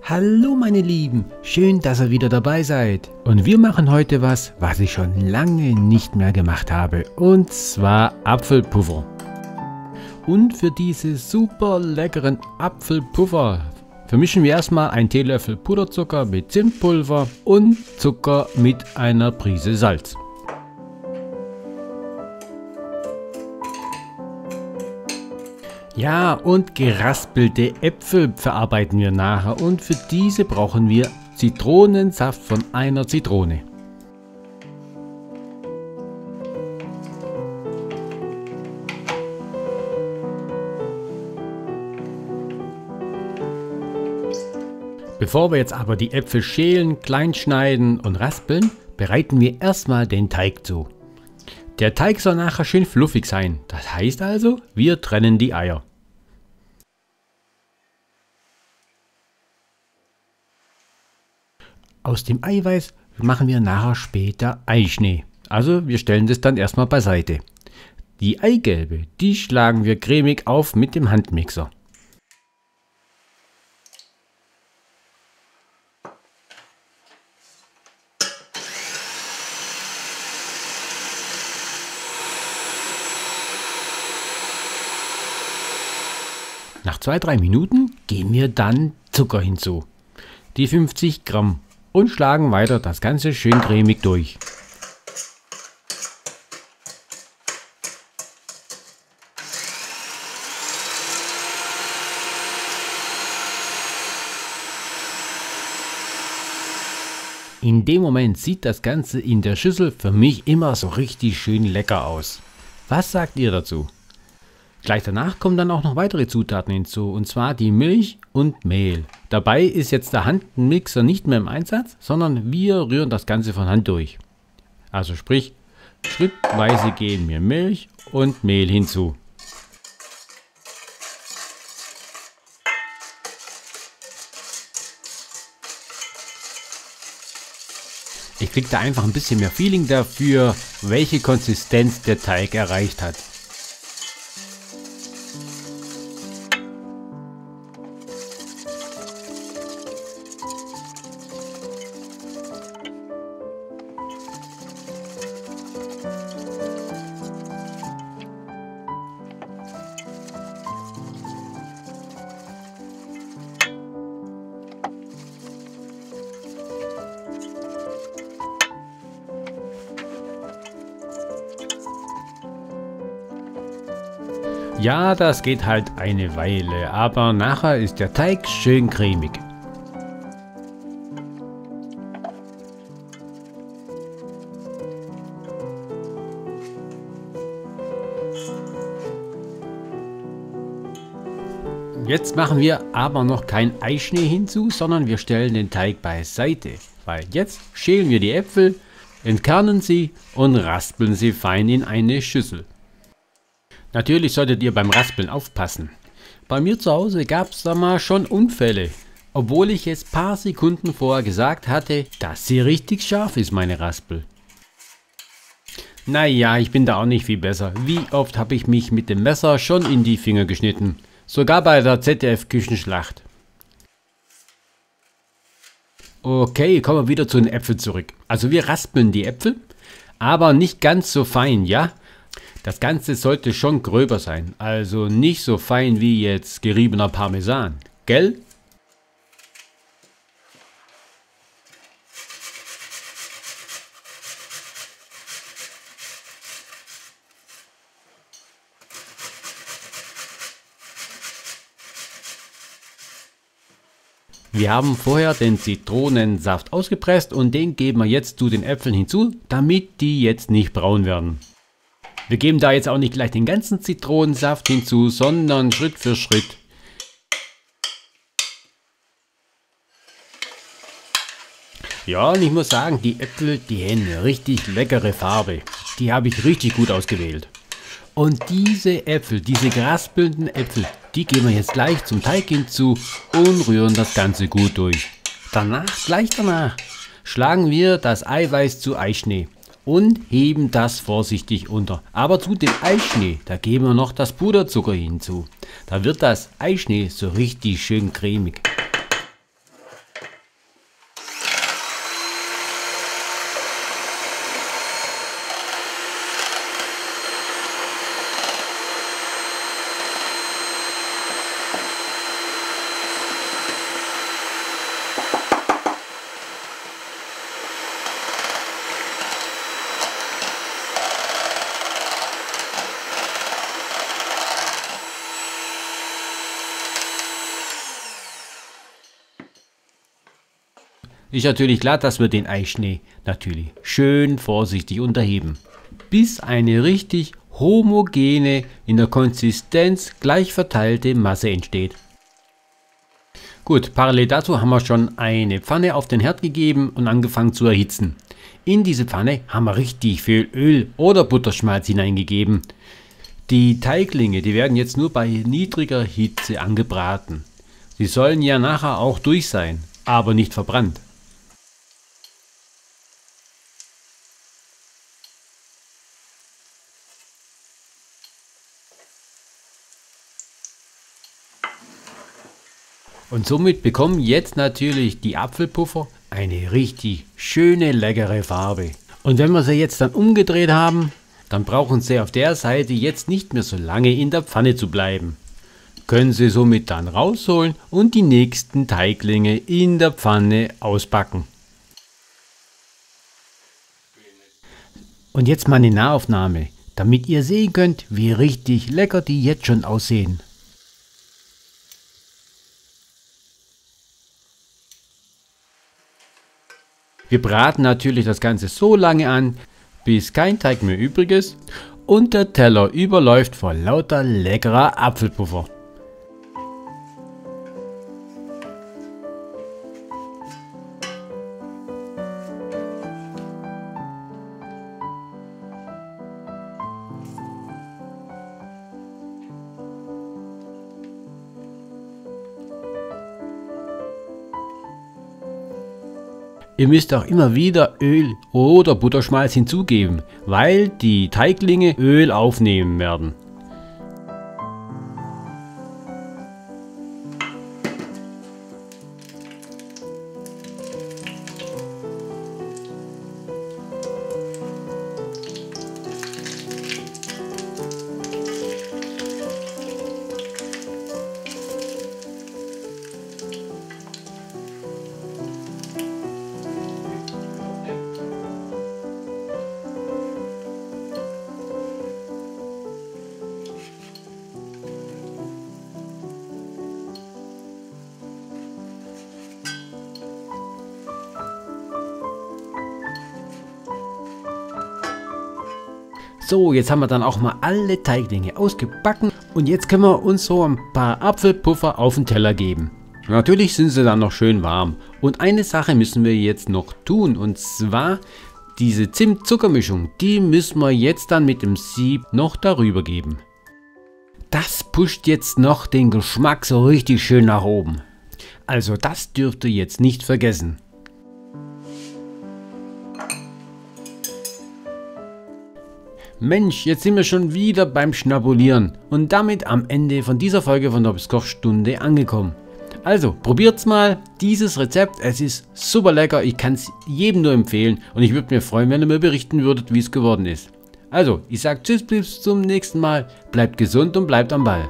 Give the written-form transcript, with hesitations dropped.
Hallo meine Lieben, schön, dass ihr wieder dabei seid. Und wir machen heute was ich schon lange nicht mehr gemacht habe. Und zwar Apfelpuffer. Und für diese super leckeren Apfelpuffer vermischen wir erstmal einen Teelöffel Puderzucker mit Zimtpulver und Zucker mit einer Prise Salz. Ja, und geraspelte Äpfel verarbeiten wir nachher und für diese brauchen wir Zitronensaft von einer Zitrone. Bevor wir jetzt aber die Äpfel schälen, klein schneiden und raspeln, bereiten wir erstmal den Teig zu. Der Teig soll nachher schön fluffig sein, das heißt also, wir trennen die Eier. Aus dem Eiweiß machen wir nachher später Eischnee, also wir stellen das dann erstmal beiseite. Die Eigelbe, die schlagen wir cremig auf mit dem Handmixer. Nach 2-3 Minuten geben wir dann Zucker hinzu, die 50 Gramm, und schlagen weiter das Ganze schön cremig durch. In dem Moment sieht das Ganze in der Schüssel für mich immer so richtig schön lecker aus. Was sagt ihr dazu? Gleich danach kommen dann auch noch weitere Zutaten hinzu, und zwar die Milch und Mehl. Dabei ist jetzt der Handmixer nicht mehr im Einsatz, sondern wir rühren das Ganze von Hand durch. Also sprich, schrittweise geben wir Milch und Mehl hinzu. Ich kriege da einfach ein bisschen mehr Feeling dafür, welche Konsistenz der Teig erreicht hat. Ja, das geht halt eine Weile, aber nachher ist der Teig schön cremig. Jetzt machen wir aber noch kein Eischnee hinzu, sondern wir stellen den Teig beiseite, weil jetzt schälen wir die Äpfel, entkernen sie und raspeln sie fein in eine Schüssel. Natürlich solltet ihr beim Raspeln aufpassen. Bei mir zu Hause gab es da mal schon Unfälle, obwohl ich es paar Sekunden vorher gesagt hatte, dass sie richtig scharf ist, meine Raspel. Naja, ich bin da auch nicht viel besser. Wie oft habe ich mich mit dem Messer schon in die Finger geschnitten, sogar bei der ZDF-Küchenschlacht. Okay, kommen wir wieder zu den Äpfeln zurück. Also wir raspeln die Äpfel, aber nicht ganz so fein, ja? Das Ganze sollte schon gröber sein, also nicht so fein wie jetzt geriebener Parmesan, gell? Wir haben vorher den Zitronensaft ausgepresst und den geben wir jetzt zu den Äpfeln hinzu, damit die jetzt nicht braun werden. Wir geben da jetzt auch nicht gleich den ganzen Zitronensaft hinzu, sondern Schritt für Schritt. Ja, und ich muss sagen, die Äpfel, die haben eine richtig leckere Farbe. Die habe ich richtig gut ausgewählt. Und diese Äpfel, diese geraspelten Äpfel, die geben wir jetzt gleich zum Teig hinzu und rühren das Ganze gut durch. Gleich danach, schlagen wir das Eiweiß zu Eischnee und heben das vorsichtig unter. Aber zu dem Eischnee, da geben wir noch das Puderzucker hinzu. Da wird das Eischnee so richtig schön cremig. ist natürlich klar, dass wir den Eischnee natürlich schön vorsichtig unterheben, bis eine richtig homogene, in der Konsistenz gleich verteilte Masse entsteht. Gut, parallel dazu haben wir schon eine Pfanne auf den Herd gegeben und angefangen zu erhitzen. In diese Pfanne haben wir richtig viel Öl oder Butterschmalz hineingegeben. Die Teiglinge, die werden jetzt nur bei niedriger Hitze angebraten. Sie sollen ja nachher auch durch sein, aber nicht verbrannt. Und somit bekommen jetzt natürlich die Apfelpuffer eine richtig schöne, leckere Farbe. Und wenn wir sie jetzt dann umgedreht haben, dann brauchen sie auf der Seite jetzt nicht mehr so lange in der Pfanne zu bleiben. Können Sie somit dann rausholen und die nächsten Teiglinge in der Pfanne ausbacken. Und jetzt mal eine Nahaufnahme, damit ihr sehen könnt, wie richtig lecker die jetzt schon aussehen. Wir braten natürlich das Ganze so lange an, bis kein Teig mehr übrig ist und der Teller überläuft vor lauter leckerer Apfelpuffer. Ihr müsst auch immer wieder Öl oder Butterschmalz hinzugeben, weil die Teiglinge Öl aufnehmen werden. So, jetzt haben wir dann auch mal alle Teiglinge ausgebacken und jetzt können wir uns so ein paar Apfelpuffer auf den Teller geben. Natürlich sind sie dann noch schön warm und eine Sache müssen wir jetzt noch tun, und zwar diese Zimt-Zuckermischung, die müssen wir jetzt dann mit dem Sieb noch darüber geben. Das pusht jetzt noch den Geschmack so richtig schön nach oben. Also das dürft ihr jetzt nicht vergessen. Mensch, jetzt sind wir schon wieder beim Schnabulieren und damit am Ende von dieser Folge von Nobis Kochstunde angekommen. Also, probiert's mal, dieses Rezept, es ist super lecker, ich kann es jedem nur empfehlen und ich würde mir freuen, wenn ihr mir berichten würdet, wie es geworden ist. Also, ich sage tschüss, bis zum nächsten Mal, bleibt gesund und bleibt am Ball.